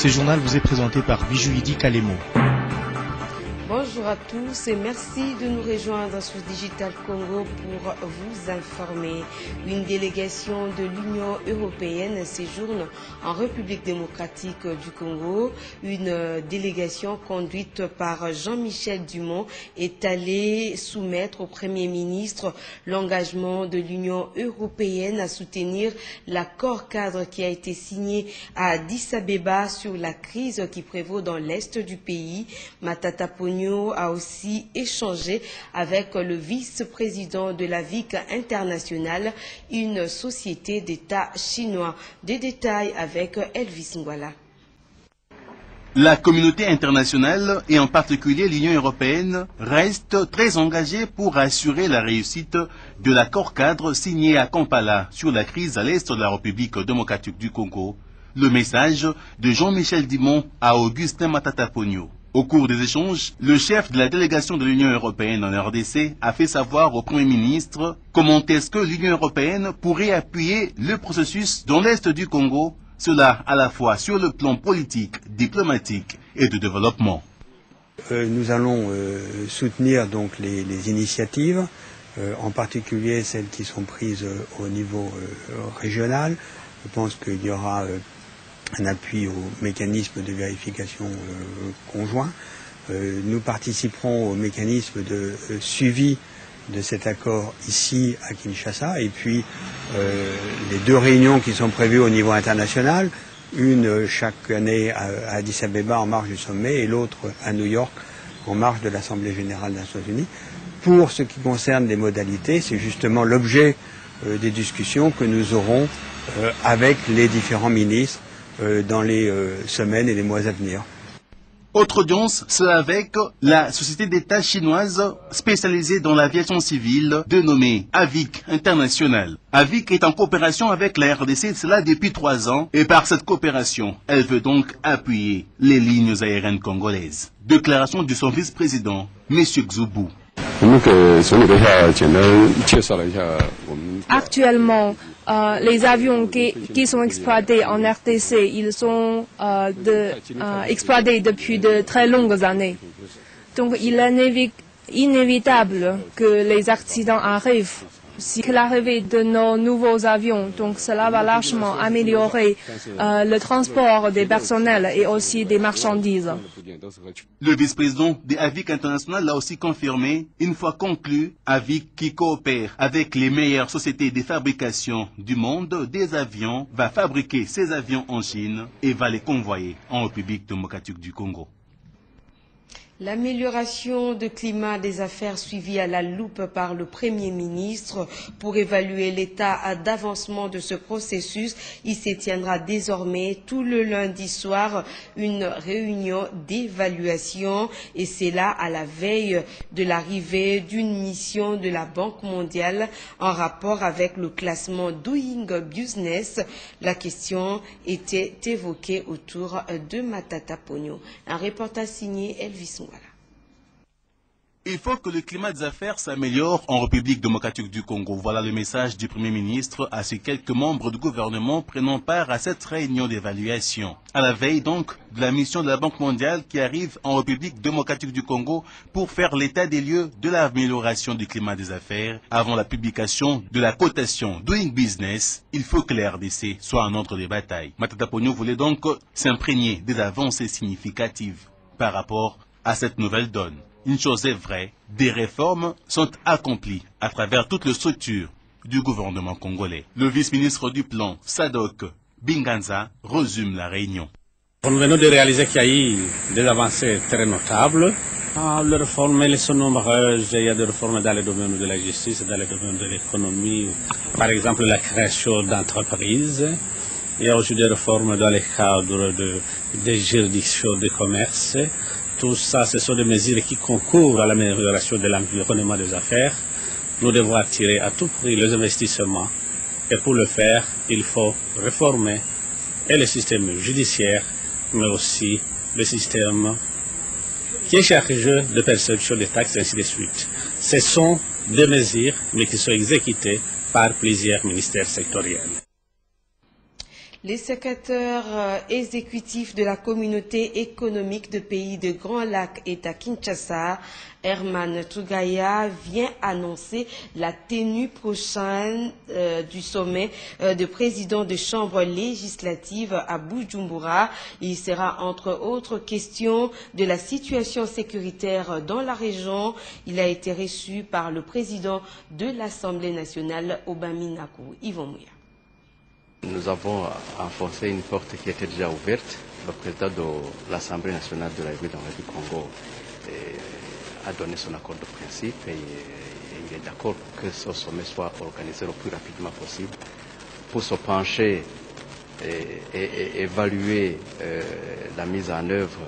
Ce journal vous est présenté par Bijouidi Kalemo. Bonjour à tous et merci de nous rejoindre sur Digital Congo pour vous informer. Une délégation de l'Union européenne séjourne en République démocratique du Congo. Une délégation conduite par Jean-Michel Dumont est allée soumettre au Premier ministre l'engagement de l'Union européenne à soutenir l'accord cadre qui a été signé à Addis Abeba sur la crise qui prévaut dans l'est du pays. Matata Ponyo a aussi échangé avec le vice-président de la VIC internationale, une société d'État chinois. Des détails avec Elvis Ngwala. La communauté internationale, et en particulier l'Union européenne, reste très engagée pour assurer la réussite de l'accord cadre signé à Kampala sur la crise à l'est de la République démocratique du Congo. Le message de Jean-Michel Dumont à Augustin Matata Ponyo. Au cours des échanges, le chef de la délégation de l'Union européenne en RDC a fait savoir au Premier ministre comment est-ce que l'Union européenne pourrait appuyer le processus dans l'est du Congo, cela à la fois sur le plan politique, diplomatique et de développement. Nous allons soutenir donc les initiatives, en particulier celles qui sont prises au niveau régional. Je pense qu'il y aura un appui au mécanisme de vérification conjoint. Nous participerons au mécanisme de suivi de cet accord ici à Kinshasa et puis les deux réunions qui sont prévues au niveau international, une chaque année à Addis Abeba en marge du sommet et l'autre à New York en marge de l'Assemblée générale des Nations unies. Pour ce qui concerne les modalités, c'est justement l'objet des discussions que nous aurons avec les différents ministres dans les semaines et les mois à venir. Autre audience, c'est avec la société d'État chinoise spécialisée dans l'aviation civile, dénommée AVIC International. AVIC est en coopération avec la RDC, cela depuis 3 ans, et par cette coopération, elle veut donc appuyer les lignes aériennes congolaises. Déclaration de son vice-président, M. Xubou. Actuellement, les avions qui sont exploités en RDC, ils sont exploités depuis de très longues années. Donc il est inévitable que les accidents arrivent. Si l'arrivée de nos nouveaux avions, donc cela va largement améliorer le transport des personnels et aussi des marchandises. Le vice-président de AVIC International l'a aussi confirmé, une fois conclu, AVIC qui coopère avec les meilleures sociétés de fabrication du monde des avions, va fabriquer ces avions en Chine et va les convoyer en République démocratique du Congo. L'amélioration du climat des affaires suivie à la loupe par le Premier ministre pour évaluer l'état d'avancement de ce processus. Il se tiendra désormais tout le lundi soir une réunion d'évaluation et c'est là à la veille de l'arrivée d'une mission de la Banque mondiale en rapport avec le classement Doing Business. La question était évoquée autour de Matata Ponyo. Un reportage signé Elvis Ngwala. Il faut que le climat des affaires s'améliore en République démocratique du Congo. Voilà le message du Premier ministre à ces quelques membres du gouvernement prenant part à cette réunion d'évaluation. À la veille donc de la mission de la Banque mondiale qui arrive en République démocratique du Congo pour faire l'état des lieux de l'amélioration du climat des affaires avant la publication de la cotation Doing Business, il faut que la RDC soit un ordre de bataille. Matata Ponyo voulait donc s'imprégner des avancées significatives par rapport à cette nouvelle donne. Une chose est vraie, des réformes sont accomplies à travers toutes les structures du gouvernement congolais. Le vice-ministre du plan, Sadok Binganza, résume la réunion. Nous venons de réaliser qu'il y a eu des avancées très notables. Les réformes, elles sont nombreuses. Il y a des réformes dans le domaine de la justice, dans le domaine de l'économie. Par exemple, la création d'entreprises. Il y a aussi des réformes dans le cadre des juridictions de commerce. Tout ça, ce sont des mesures qui concourent à l'amélioration de l'environnement des affaires. Nous devons attirer à tout prix les investissements. Et pour le faire, il faut réformer et le système judiciaire, mais aussi le système qui est chargé de perception des taxes, et ainsi de suite. Ce sont des mesures, mais qui sont exécutées par plusieurs ministères sectoriels. Les secrétaires exécutifs de la communauté économique de pays de Grand Lac et à Kinshasa, Herman Tugaya, vient annoncer la tenue prochaine du sommet de présidents de chambres législatives à Bujumbura. Il sera entre autres question de la situation sécuritaire dans la région. Il a été reçu par le président de l'Assemblée nationale, Obaminaku Yvon Mouya. Nous avons enfoncé une porte qui était déjà ouverte. Le président de l'Assemblée nationale de la République du Congo a donné son accord de principe et il est d'accord que ce sommet soit organisé le plus rapidement possible pour se pencher et évaluer la mise en œuvre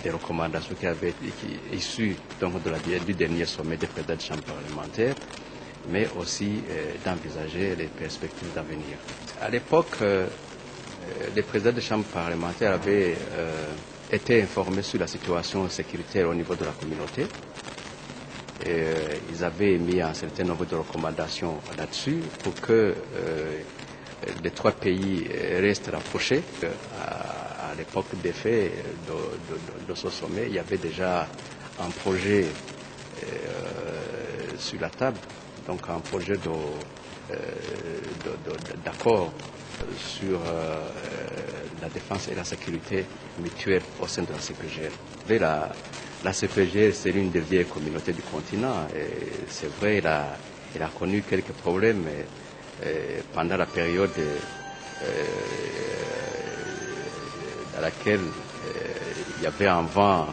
des recommandations qui avaient été issues du dernier sommet des présidents de chambre parlementaire, mais aussi d'envisager les perspectives d'avenir. À l'époque, les présidents de chambre parlementaire avaient été informés sur la situation sécuritaire au niveau de la communauté. Ils avaient mis un certain nombre de recommandations là-dessus pour que les trois pays restent rapprochés. À l'époque des faits de ce sommet, il y avait déjà un projet sur la table, donc un projet d'accord sur la défense et la sécurité mutuelle au sein de la CPGL. La CPGL, c'est l'une des vieilles communautés du continent. C'est vrai, elle a connu quelques problèmes pendant la période dans laquelle il y avait un vent,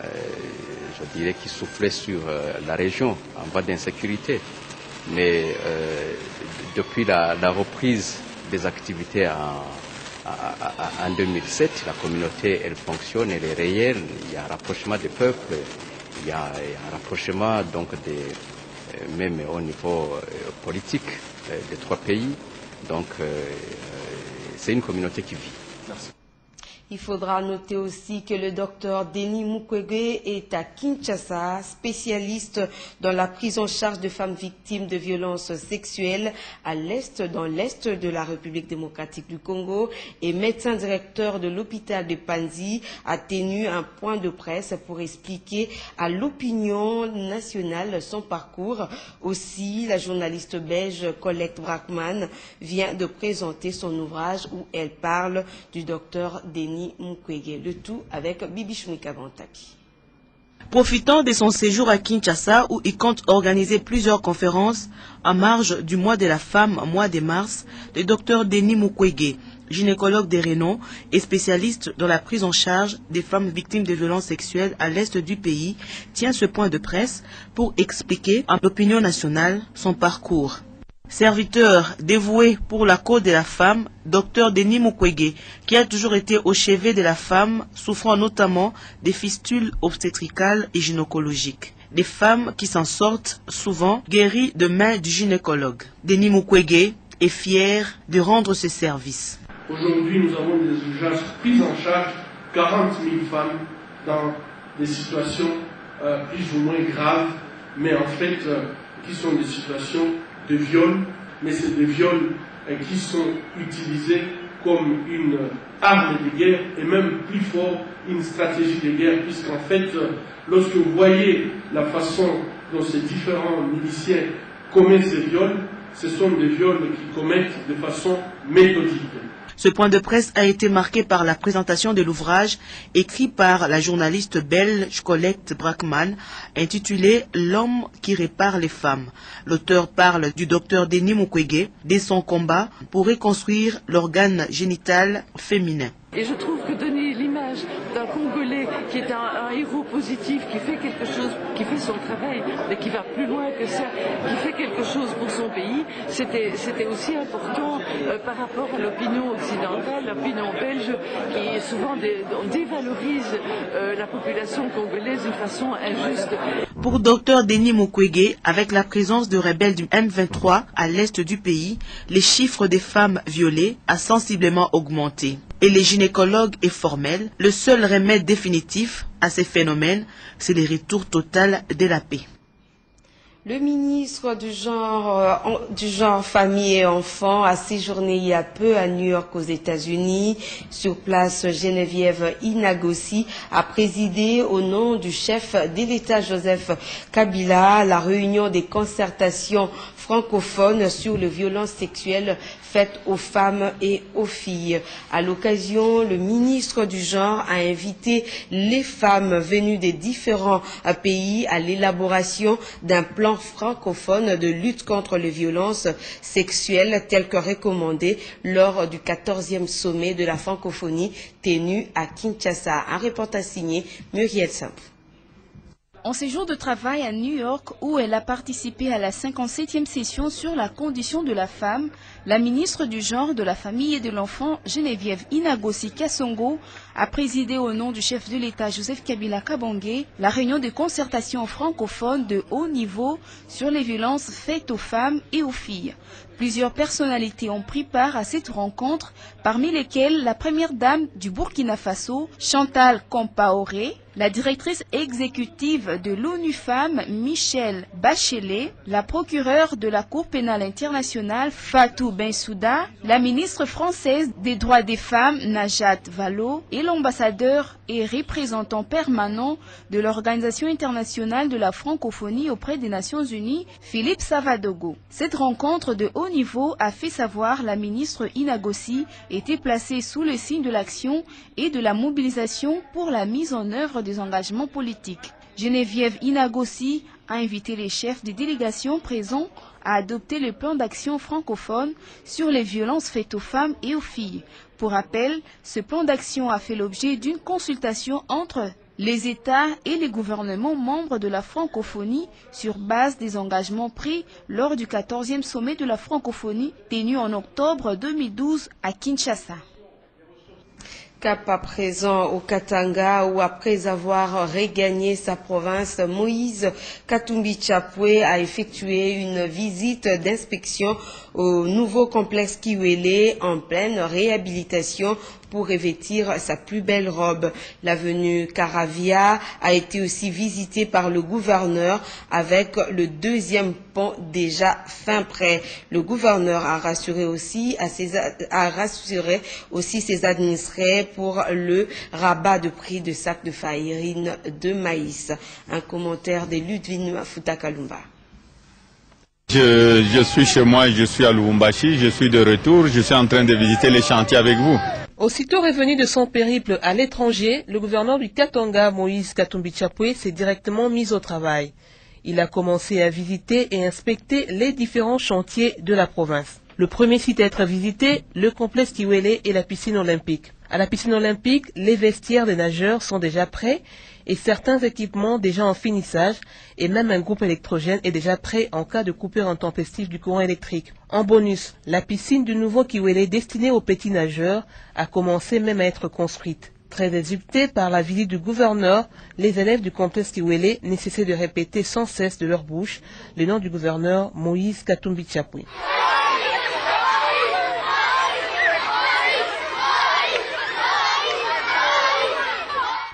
je dirais, qui soufflait sur la région, un vent d'insécurité. Mais depuis la reprise des activités en 2007, la communauté, elle fonctionne, elle est réelle, il y a un rapprochement des peuples, il y a un rapprochement donc même au niveau politique des trois pays. Donc c'est une communauté qui vit. Merci. Il faudra noter aussi que le docteur Denis Mukwege est à Kinshasa, spécialiste dans la prise en charge de femmes victimes de violences sexuelles dans l'est de la République démocratique du Congo, et médecin directeur de l'hôpital de Panzi, a tenu un point de presse pour expliquer à l'opinion nationale son parcours. Aussi, la journaliste belge Colette Brackman vient de présenter son ouvrage où elle parle du docteur Denis Mukwege, le tout avec Bibi Shmika Bantaki. Profitant de son séjour à Kinshasa où il compte organiser plusieurs conférences en marge du mois de la femme, mois de mars, le docteur Denis Mukwege, gynécologue de renom et spécialiste dans la prise en charge des femmes victimes de violences sexuelles à l'est du pays, tient ce point de presse pour expliquer à l'opinion nationale son parcours. Serviteur dévoué pour la cause de la femme, Dr Denis Mukwege, qui a toujours été au chevet de la femme, souffrant notamment des fistules obstétricales et gynécologiques. Des femmes qui s'en sortent souvent guéries de main du gynécologue. Denis Mukwege est fier de rendre ce service. Aujourd'hui, nous avons des urgences prises en charge 40 000 femmes dans des situations plus ou moins graves, mais en fait qui sont des situations de viol, mais c'est des viols qui sont utilisés comme une arme de guerre et même plus fort une stratégie de guerre, puisqu'en fait, lorsque vous voyez la façon dont ces différents miliciens commettent ces viols, ce sont des viols qu'ils commettent de façon méthodique. Ce point de presse a été marqué par la présentation de l'ouvrage écrit par la journaliste belge Colette Brackman intitulé « L'homme qui répare les femmes ». L'auteur parle du docteur Denis Mukwege de son combat pour reconstruire l'organe génital féminin. Et je trouve que donner l'image d'un Congolais qui est un héros positif, qui fait quelque chose, qui fait son travail, mais qui va plus loin que ça, qui fait quelque chose pour son pays, c'était aussi important par rapport à l'opinion occidentale, l'opinion belge, qui souvent dévalorise la population congolaise d'une façon injuste. Pour Dr Denis Mukwege, avec la présence de rebelles du M23 à l'est du pays, les chiffres des femmes violées a sensiblement augmenté. Et les gynécologues est formel, le seul remède définitif à ces phénomènes, c'est le retour total de la paix. Le ministre du genre, famille et enfants a séjourné il y a peu à New York aux États-Unis. Sur place, Geneviève Inagossi a présidé au nom du chef de l'État Joseph Kabila la réunion des concertations francophones sur les violences sexuelles faites aux femmes et aux filles. À l'occasion, le ministre du genre a invité les femmes venues des différents pays à l'élaboration d'un plan francophone de lutte contre les violences sexuelles tel que recommandé lors du 14e sommet de la francophonie tenu à Kinshasa. Un reportage signé Muriel Samp. En séjour de travail à New York, où elle a participé à la 57e session sur la condition de la femme, la ministre du Genre, de la Famille et de l'Enfant, Geneviève Inagossi Kassongo, a présidé au nom du chef de l'État Joseph Kabila Kabange la réunion de concertation francophone de haut niveau sur les violences faites aux femmes et aux filles. Plusieurs personnalités ont pris part à cette rencontre, parmi lesquelles la première dame du Burkina Faso, Chantal Compaoré, la directrice exécutive de l'ONU Femmes, Michelle Bachelet, la procureure de la Cour pénale internationale, Fatou Bensouda, la ministre française des droits des femmes, Najat Vallaud, et l'ambassadeur et représentant permanent de l'Organisation internationale de la francophonie auprès des Nations unies, Philippe Savadogo. Cette rencontre de haut niveau a fait savoir la ministre Inagossi était placée sous le signe de l'action et de la mobilisation pour la mise en œuvre des engagements politiques. Geneviève Inagossi a invité les chefs des délégations présents à adopter le plan d'action francophone sur les violences faites aux femmes et aux filles. Pour rappel, ce plan d'action a fait l'objet d'une consultation entre les États et les gouvernements membres de la francophonie sur base des engagements pris lors du 14e sommet de la francophonie tenu en octobre 2012 à Kinshasa. Cap à présent au Katanga où après avoir regagné sa province, Moïse Katumbi Chapwe a effectué une visite d'inspection au nouveau complexe Kiwele en pleine réhabilitation pour revêtir sa plus belle robe. L'avenue Caravia a été aussi visitée par le gouverneur avec le deuxième pont déjà fin prêt. Le gouverneur a rassuré aussi ses administrés pour le rabat de prix de sacs de farine de maïs. Un commentaire de Ludwig Futakalumba. Je suis chez moi, je suis à Lubumbashi, je suis de retour, je suis en train de visiter les chantiers avec vous. Aussitôt revenu de son périple à l'étranger, le gouverneur du Katanga, Moïse Katumbi Chapwe, s'est directement mis au travail. Il a commencé à visiter et inspecter les différents chantiers de la province. Le premier site à être visité, le complexe Kiwele et la piscine olympique. À la piscine olympique, les vestiaires des nageurs sont déjà prêts et certains équipements déjà en finissage et même un groupe électrogène est déjà prêt en cas de coupure intempestive du courant électrique. En bonus, la piscine du nouveau Kiwele destinée aux petits nageurs a commencé même à être construite. Très exultés par la visite du gouverneur, les élèves du complexe Kiwele ne cessaient de répéter sans cesse de leur bouche le nom du gouverneur Moïse Katumbi Chapwe.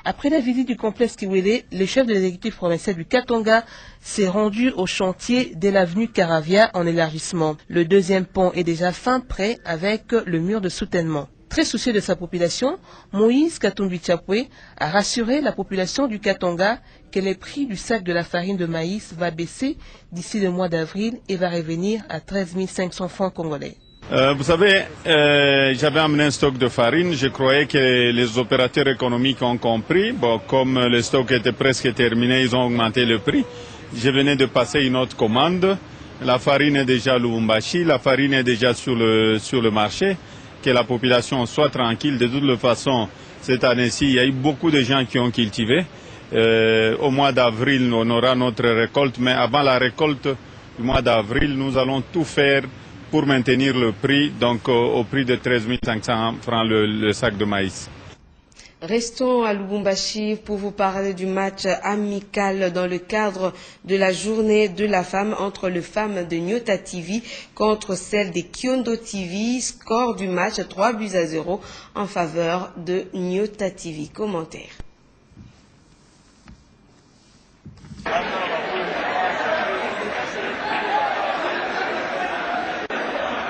Après la visite du complexe Kiwele, le chef de l'exécutif provincial du Katanga s'est rendu au chantier de l'avenue Caravia en élargissement. Le deuxième pont est déjà fin prêt avec le mur de soutènement. Très soucieux de sa population, Moïse Katumbi Chapwe a rassuré la population du Katanga que le prix du sac de la farine de maïs va baisser d'ici le mois d'avril et va revenir à 13 500 francs congolais. Vous savez, j'avais amené un stock de farine. Je croyais que les opérateurs économiques ont compris. Bon, comme le stock était presque terminé, ils ont augmenté le prix. Je venais de passer une autre commande. La farine est déjà à Lubumbashi, la farine est déjà sur le marché. Que la population soit tranquille. De toute façon, cette année-ci, il y a eu beaucoup de gens qui ont cultivé. Au mois d'avril, on aura notre récolte. Mais avant la récolte du mois d'avril, nous allons tout faire pour maintenir le prix, donc au prix de 13 500 francs le sac de maïs. Restons à Lubumbashi pour vous parler du match amical dans le cadre de la journée de la femme entre les femmes de Nyota TV contre celles de Kiondo TV. Score du match 3-0 en faveur de Nyota TV. Commentaire.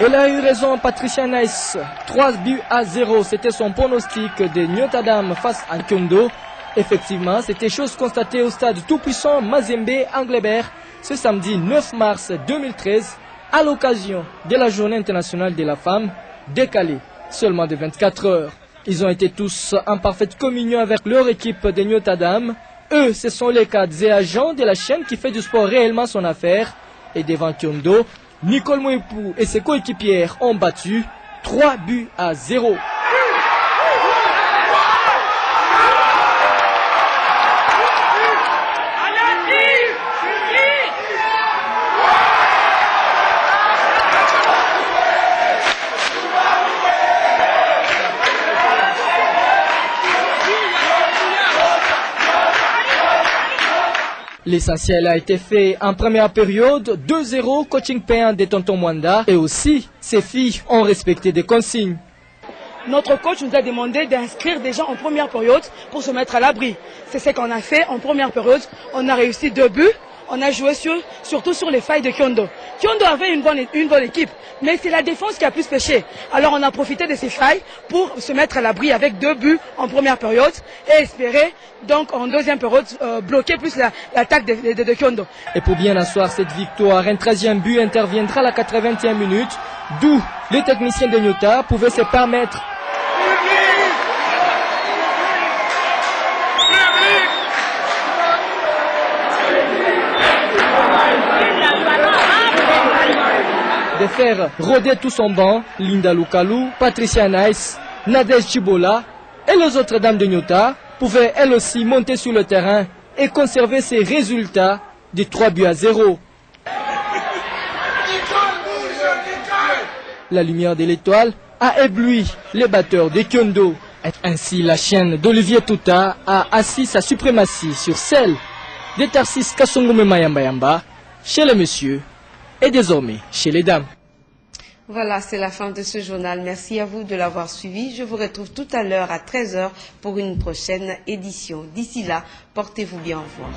Elle a eu raison, Patricia Nice. 3-0, c'était son pronostic de Nyotadam face à Kyondo. Effectivement, c'était chose constatée au stade tout-puissant Mazembe Anglebert ce samedi 9 mars 2013 à l'occasion de la journée internationale de la femme, décalée seulement de 24 heures. Ils ont été tous en parfaite communion avec leur équipe de Nyotadam. Eux, ce sont les cadres et agents de la chaîne qui fait du sport réellement son affaire. Et devant Kyondo, Nicole Mouepou et ses coéquipières ont battu 3-0. L'essentiel a été fait en première période, 2-0, coaching payant de Tonton Mwanda. Et aussi, ces filles ont respecté des consignes. Notre coach nous a demandé d'inscrire des gens en première période pour se mettre à l'abri. C'est ce qu'on a fait en première période. On a réussi 2 buts. On a joué surtout sur les failles de Kyondo. Kyondo avait une bonne équipe, mais c'est la défense qui a plus pêché. Alors on a profité de ces failles pour se mettre à l'abri avec 2 buts en première période et espérer donc en deuxième période bloquer plus l'attaque de Kyondo. Et pour bien asseoir cette victoire, un 13e but interviendra à la 80e minute, d'où les techniciens de Nyota pouvaient se permettre de faire rôder tout son banc, Linda Lukalu, Patricia Nice, Nadège Chibola et les autres dames de Nyota pouvaient elles aussi monter sur le terrain et conserver ces résultats de 3-0. La lumière de l'étoile a ébloui les batteurs de Kyondo. Ainsi, la chaîne d'Olivier Touta a assis sa suprématie sur celle de Tarsis Kasongume Mayamba chez les messieurs et désormais chez les dames. Voilà, c'est la fin de ce journal. Merci à vous de l'avoir suivi. Je vous retrouve tout à l'heure à 13 h pour une prochaine édition. D'ici là, portez-vous bien. Au revoir.